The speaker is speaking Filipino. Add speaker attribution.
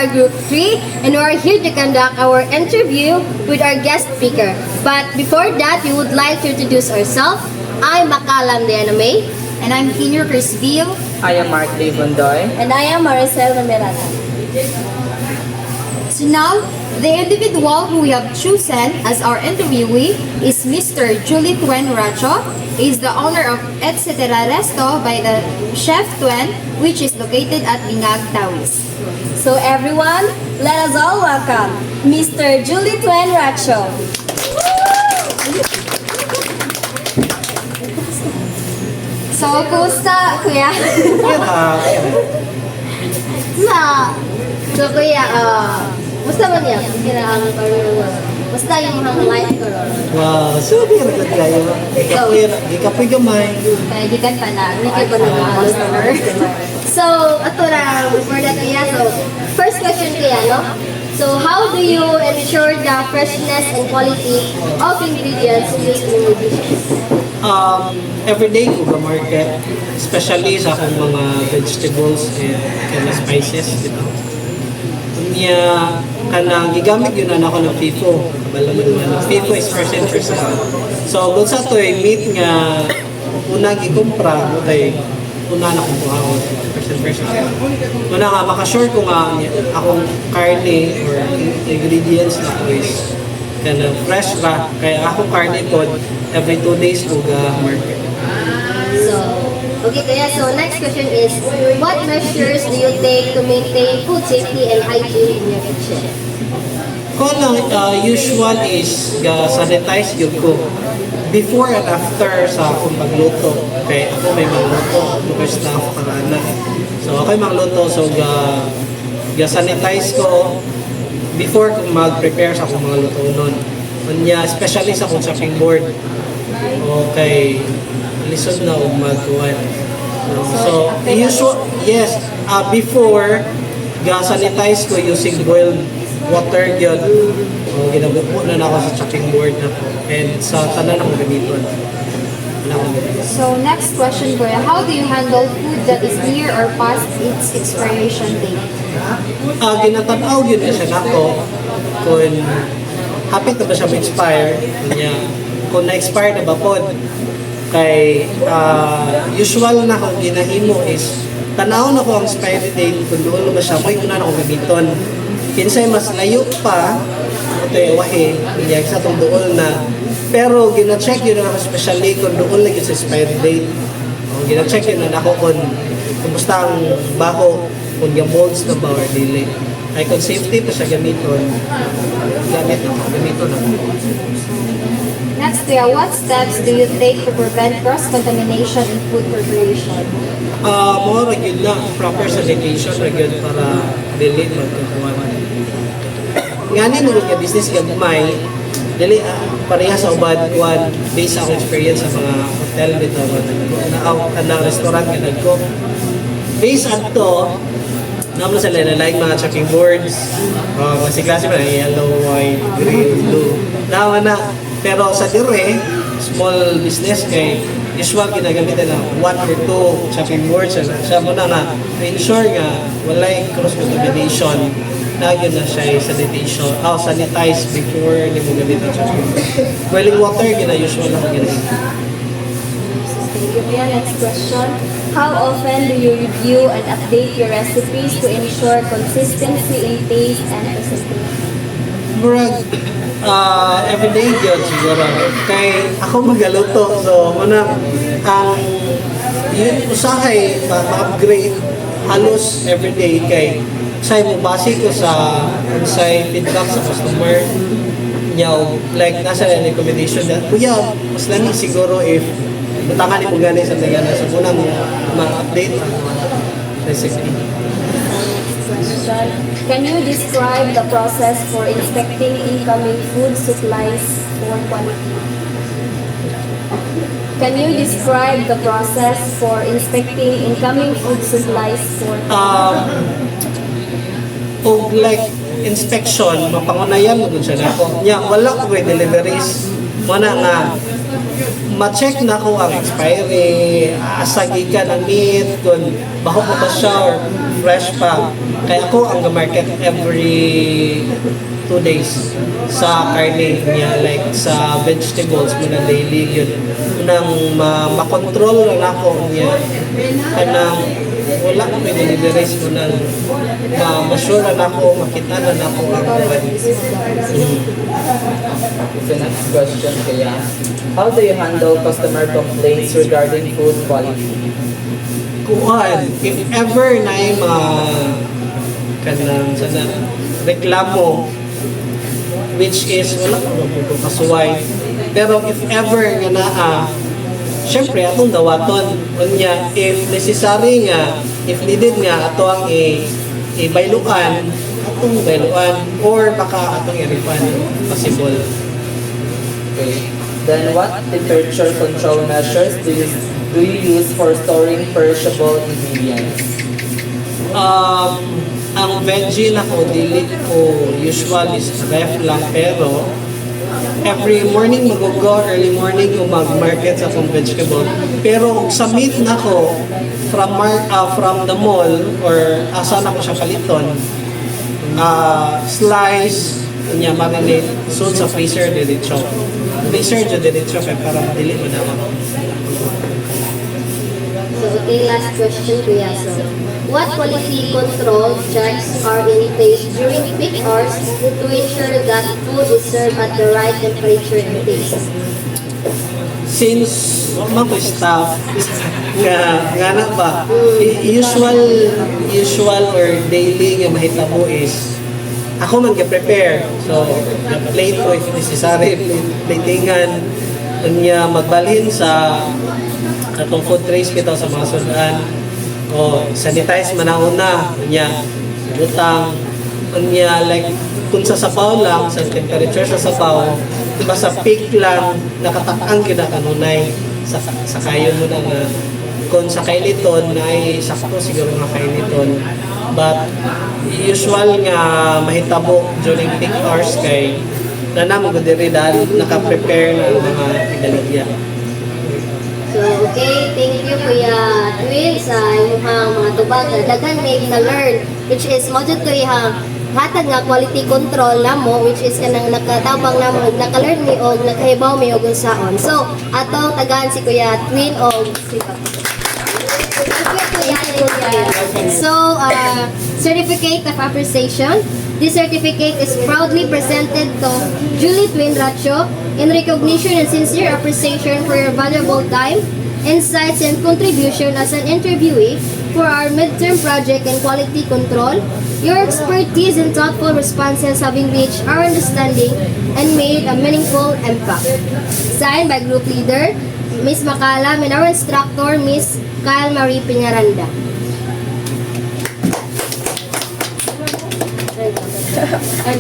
Speaker 1: our Group 3 and we are here to conduct our interview with our guest speaker. But before that, we would like to introduce ourselves. I'm Makalam Diana May.
Speaker 2: And I'm Kinyo Crisville.
Speaker 3: I am Mark Devondoy.
Speaker 1: And I am Maricel Numerata.
Speaker 2: So now, the individual who we have chosen as our interviewee is Mr. Julie Tuen Racho. He is the owner of Etc. Resto by the Chef Tuen, which is located at Binag, Taoist.
Speaker 1: So everyone, let us all welcome Mr. Julie Tuen Racho.
Speaker 2: So, kumusta, kuya?
Speaker 1: So kuya, musta man niya? Kinaang karoon. Musta yung mga life karoon?
Speaker 3: Wow, so di ka kayo. Di ka gamay.
Speaker 1: Kaya gikan pa na, hindi kayo pa na mga customer. So, ato na, before that kuya, so, first question kuya, no? So, how do you ensure the freshness and quality of ingredients used in your dishes?
Speaker 3: Everyday ko sa market, especially sa akong mga vegetables and kind of spices, Kanya, kanang gigamit yun na ako ng FIFO. Kabalaman nga, FIFO is first and first. So, kung sa ito meat nga, una gikumpra, una na kong buhawon. First and first. Una nga, makasure ko nga akong karne or ingredients na ko is kind of fresh ba. Kaya akong karne po, every 2 days ko ga-market.
Speaker 1: So, okay kaya, so next question is, what measures do you take to maintain food safety and hygiene in your kitchen?
Speaker 3: Kung usual is sanitize yun ko before and after sa akong pagluto. Kaya ako may magluto, because na ako karana. So ako may magluto, so sanitize ko before kung mag-prepare sa akong mga luto nun. Kanya, especially sa akong chopping board. Okay, lisod na o magkuhan. So, usual, yes, before, sanitize ko using boiled water yun. Ginabupo na ako sa chopping board na po. And sa tanan akong gamiton.
Speaker 2: So, next question, kuya. How do you handle food that is near or past its expiration date?
Speaker 3: Ginatanaw yun na siya nako kung hapit na ba siya ma-expire. Kung na-expire na ba po, kay usual na kung ginahimo is tanaw na ko ang expiry date kung doon ba siya may una na kong gamiton. Kinsay mas layo pa ito yung wahe niya sa itong doon na pero gina-check yun na especially kung doon lagi sa expiry date. Gina-check yun na ako kung kumusta ang bako kung yung molds na ba or dili. Ay kung safety pa siya gamiton gamiton ako.
Speaker 2: Next, kuya, what steps do you take to prevent cross-contamination in food preparation?
Speaker 3: More yun na, proper sanitation yun para dili magkakuhan. Nganin mo yung business gagmay, dili pareha sa ubad kuhan based sa experience sa mga hotel dito na restaurant ka nagko. Based on to, naman sa lain mga chopping boards, kasi klase pa na yellow, white, green, blue. Naman na. Pero sa dire, small business kay usual ginagamitan na 1 or 2 chopping boards. Siya muna na ensure nga walay cross-contamination na yun na siya sanitation, sanitize before hindi mo gamitan chopping board. Boiling water, usual na ginagamitan.
Speaker 1: Next question. How often do you review and update your recipes to ensure consistency in taste and presentation?
Speaker 3: Murag, everyday yun siguro. Kay ako magaluto. So, muna, ang yun usahay ma-upgrade halos everyday kay say mo base ko sa say feedback sa customer niya like nasa recommendation na kuya mas lami siguro if butangan ni mo gani sa tagana sa unang ma-update ang recipe.
Speaker 1: Can you describe the process for inspecting incoming food supplies for quality? Can you describe the process for inspecting incoming food supplies for
Speaker 3: like inspection, mapangunayan mo dun siya na ako. Wala ko deliveries. Wala nga, ma-check na ko ang expiry, asa gikan ang meat, kung baho ko ba siya, or fresh pa. Kaya ako ang market every 2 days sa karne niya, like sa vegetables mo na daily yun. Nang makontrol lang ako niya, kanang wala ko may deliveries mo nang ma-sure na ako, makita na ako ang
Speaker 4: So next question kaya, how do you handle customer complaints regarding food quality?
Speaker 3: kuhan, if ever na yung mga kanang sana reklamo, which is wala ko kasuway, pero if ever nga syempre atong dawaton unya if necessary nga, if needed nga ato ang ibailuan, atong bailuan or baka atong i-refund possible.
Speaker 4: Okay. Then what temperature control measures do you use for storing perishable ingredients?
Speaker 3: Ang veggie na ko, dili ko usually sa ref lang, pero every morning mag-go, early morning ko mag-market sa akong vegetable. Pero sa meat na ko, from the mall, or asa na ko siya paliton, slice, niya marinate, so sa freezer, diretso. Freezer, diretso, kaya para madili mo naman.
Speaker 1: So, okay, last question, Kuya. So, what quality control checks are in place during peak hours to ensure that food is served at the right temperature and taste?
Speaker 3: Since mga staff nga na ba, usual or daily nga mahitabo is ako man prepare, so plate ko if necessary, platingan niya magbalhin sa atong food trays kita sa mga sudan o sanitize man ang una niya butang niya, like kung sa sabaw lang, sa temperature sa sabaw, diba sa peak lang nakatakang kinakanunay sa kayo mo na nga kung sa kailiton na ay sakto siguro nga kailiton, but usual nga mahitabo during peak hours kay nanamo ko diri dahil naka-prepare na ang mga idaligya.
Speaker 1: So, okay, thank you Kuya Twin sa imong mga tubag na daghan may na-learn, which is mo jud ko ihang hatag nga quality control namo, which is kanang nakatabang namo og naka-learn mi og nakahibaw mi og unsaon. So, ato tagaan si Kuya Twin og si Papa. So, certificate of appreciation. This certificate is proudly presented to Julie Twin Racho in recognition and sincere appreciation for your valuable time, insights, and contribution as an interviewee for our midterm project and quality control. Your expertise and thoughtful responses have enriched our understanding and made a meaningful impact. Signed by Group Leader Ms. Makalam and our instructor Ms. Kyle Marie Piñaranda. Ay,